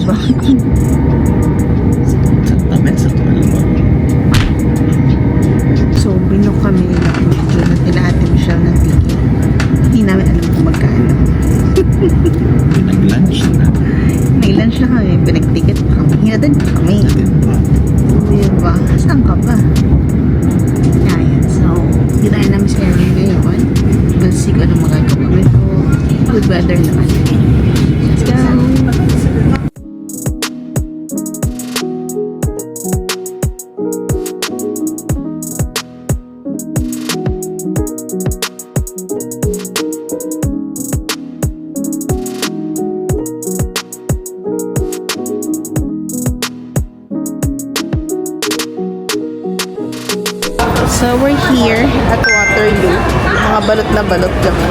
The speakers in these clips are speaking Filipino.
ba? Sa tuwal ba? So, binok kami na Ate Michelle ng ticket. Hindi namin alam kung magkano. Nag-lunch na. Nag-lunch na kami, pinag-ticket pa kami. Hinatid pa kami. Diba? Saan ka ba? Ayan, so, ginahin namin si Erin ngayon. We'll see kung anong magagawa kami. So, good weather naman. Let's go! So, we're here at Waterloo. Mga balot na balot kami.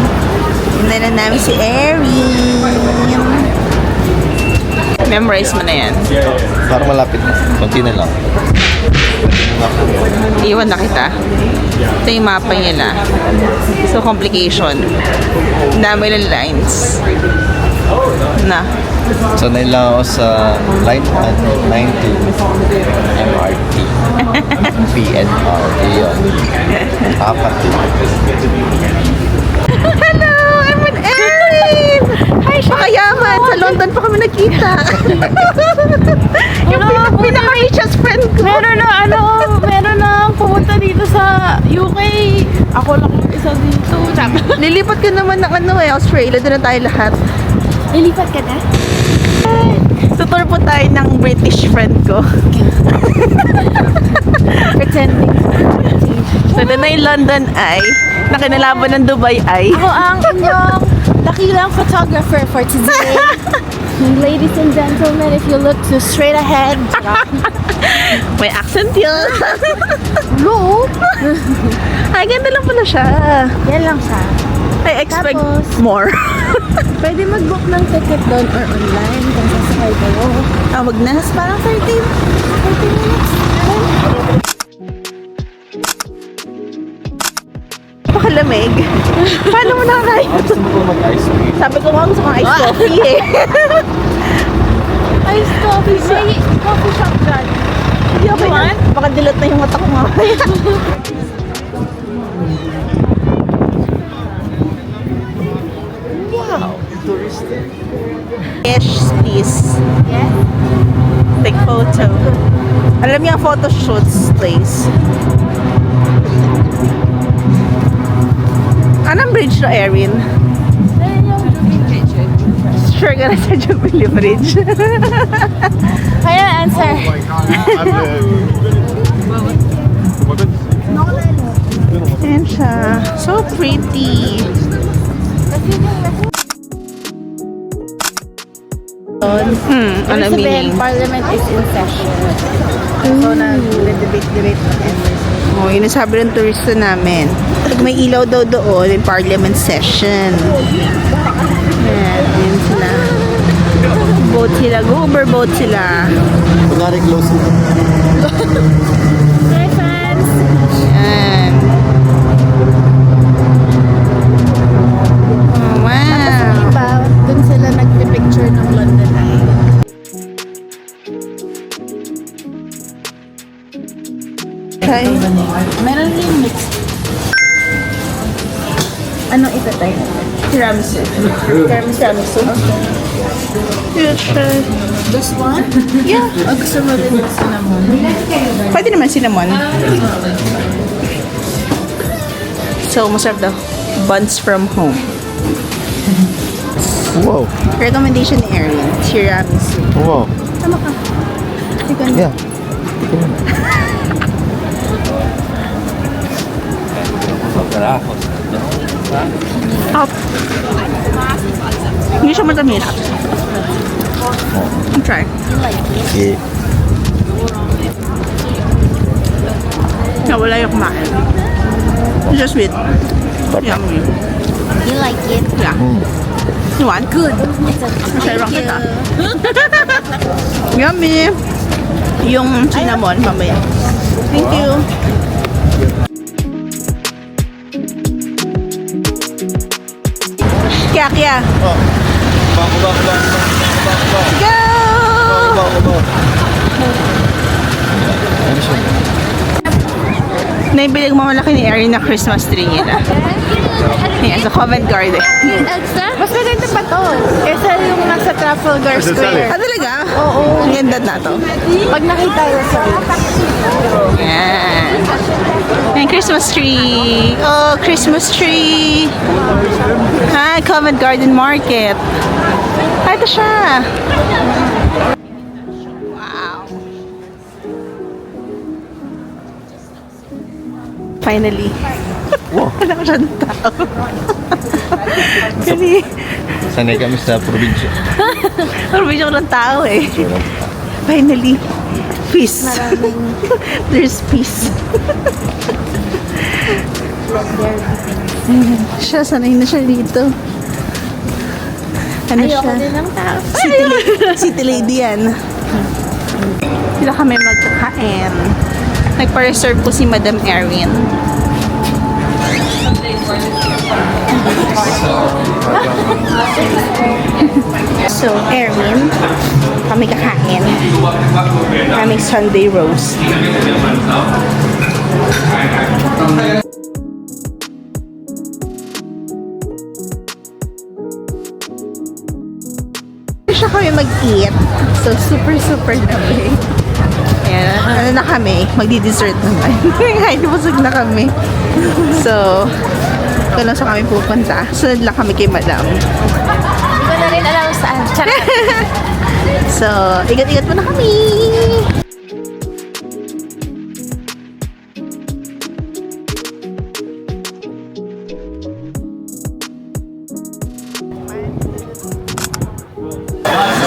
Tingnan na namin si Erin. Memorize mo na yan. Parang malapit na. Konti na lang. Iwan na kita. Ito yung mapa nila. So, complication. Ang dami ng lines. Na. Sanay lang ako sa line 1, line 2, MRT, PNR, yun. Apat yun. Hello! I'm with Erin! Hi, siya kayaman! Sa London pa kami nakita. Yung pinaka-richest friend ko. Meron na pumunta dito sa UK. Ako lang yung isa dito. Lilipat ka naman ng Australia. Doon na tayo lahat. Lilipat ka na? Tutor po tayo ng British friend ko. Pretending. So, doon na yung London Eye. Na kinalaban ng Dubai Eye. Ako ang inyong dakilang photographer for today. Ladies and gentlemen, if you look to straight ahead. May accent yun. Look! Ay, ganda lang pala siya. Yan lang siya. I expect Tapos, more. pwede mag-book ng ticket doon or online kung sasakay kayo. Wag na. Parang 30 minutes. Pakalamig. Paano mo nakakain? Gusto mo po mag-ice cream? Sabi ko nga gusto kong iced coffee eh. Iced coffee. May coffee shop dyan. Hindi okay na. Baka dilat na yung mata ko mamaya. Wow! Touristic. Yes, please. Yes? Take photo. Alam niyo ang photo shoots place. Anong bridge na, Erin? Sure ka na sa Jubilee Bridge. Kaya answer. Ayan siya. So pretty. Ano Ibig sabihin, meaning? Parliament is in session. So, nag-debate na Oh, yun ang sabi ng turista namin. Pag may ilaw daw doon, in Parliament session. Ayan sila. Boat sila. Go-over boat sila. Kunwari close na. Hi, fans! Ayan. Oh, wow. Diba, dun sila nag-picture ng London Eye. Okay. Meron rin mix. Ano ito tayo? Tiramisu. Tiramisu. Okay. This one? Yeah. O gusto mo rin yung cinnamon? Pwede naman cinnamon. So, masarap daw. Buns from home. Wow! Recommendation ni Erin. Tiramisu. Wow! Tama ka. Ikaw na. Yeah. Up. Hindi siya matamis. Try. Okay. Nawala yung kumain. It's just sweet. Yummy. You like it? Yeah. You want? Good. Masarap Thank you. kita. Yummy. Yung cinnamon, mamaya. Thank you. Kya. Oh. Bang. Go! Naibilig mo malaki ni Erin na Christmas tree nila. Ayan, sa Covent Garden. Mas maganda pa to. Esa yung nasa Trafalgar Square. Ah, talaga? Oo. Ang ganda na to. Pag nakita ko sa Ayan. Ayan, Christmas tree. Oh, Christmas tree. Hi, Covent Garden Market. Ah, ito siya. Wow. Finally. Wala ko siyang tao. Kasi, Sanay kami sa probinsya. probinsya ko ng tao eh. Finally. Peace. There's peace. Siya, sanay na siya dito. Ano ayoko siya? din ng tao. City lady yan. Sila kami magkakain. Nagpa-reserve ko si Madam Erin. So, Erin, kami kakain. Kami Sunday roast. Siya kami mag-eat. So, super dami. Ayan, ano na kami? Magdi-dessert naman. Kahit busog na kami. So, kung lang sa kami pupunta. Sunod lang kami kay Madam. Hindi ko na rin alam saan. Charot. So, igat-igat mo na kami.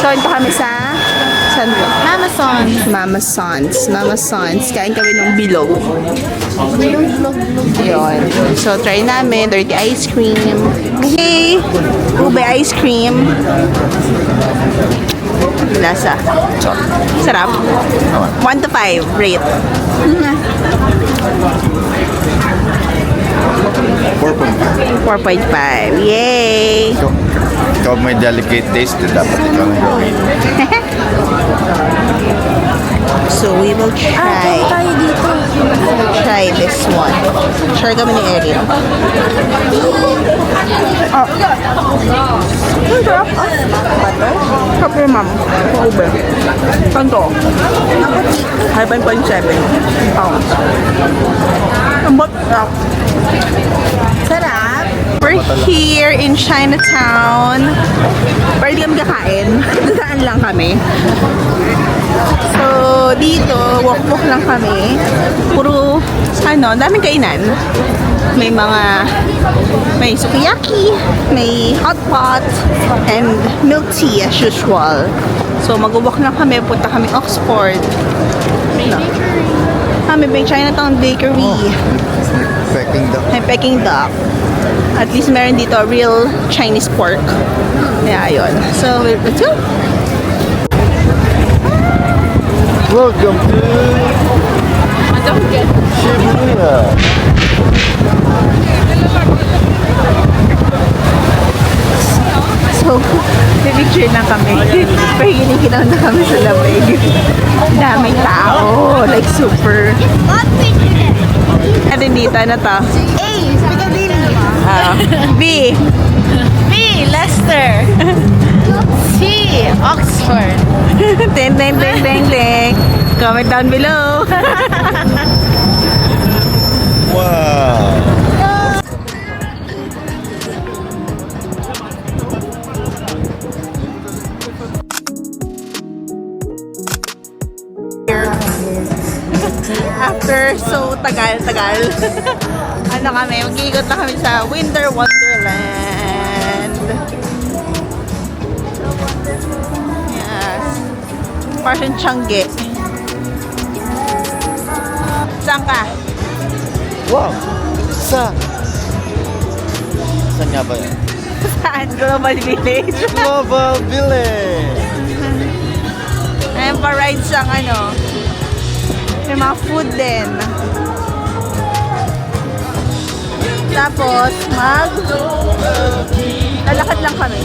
So, ito kami sa saan ba? Mama Sons. Mama Sons. Mama Sons. Kain kami ng bilog. Yun. So, try namin. Dirty ice cream. Hey! Ube ice cream. Lasa. Sarap. 1 to 5 rate. 4.5. Yay! Ikaw may delicate taste, dapat ikaw ang gawin. So, we will try. Tayo dito. Try this one. Try kami ni Erin. Oh. Sarap. Butter? Sarap yung ma'am. Ube. Kanto. 5.7 pounds. Ambot. Sarap. We're here in Chinatown. Pero di kami kakain. Dadaan lang kami. So, dito, walk-walk lang kami. Puro, daming kainan. May sukiyaki, may hot pot, and milk tea as usual. So, mag-walk lang kami. Punta kami Oxford. May Chinatown Bakery. Peking duck. May Peking duck. At least meron dito real Chinese pork. Kaya yun. So, let's go. Welcome to Shibuya. So, picture na kami. Pahingin-ginaw na kami sa lamig. Daming tao. Like, super. Ano dito? Ano to? A. Piccadilly. B. B. Leicester. C. Oxford. Ding, ding, ding, ding, ding. Comment down below. Wow. After so tagal. Ano kami, mag-iikot na kami sa Winter Wonderland. Yes. Parang Changi. Saan ka? Wow. Saan nga ba yan? Saan? Global Village. Global Village. Ayan pa rides ang may mga food din. Tapos, lalakad lang kami.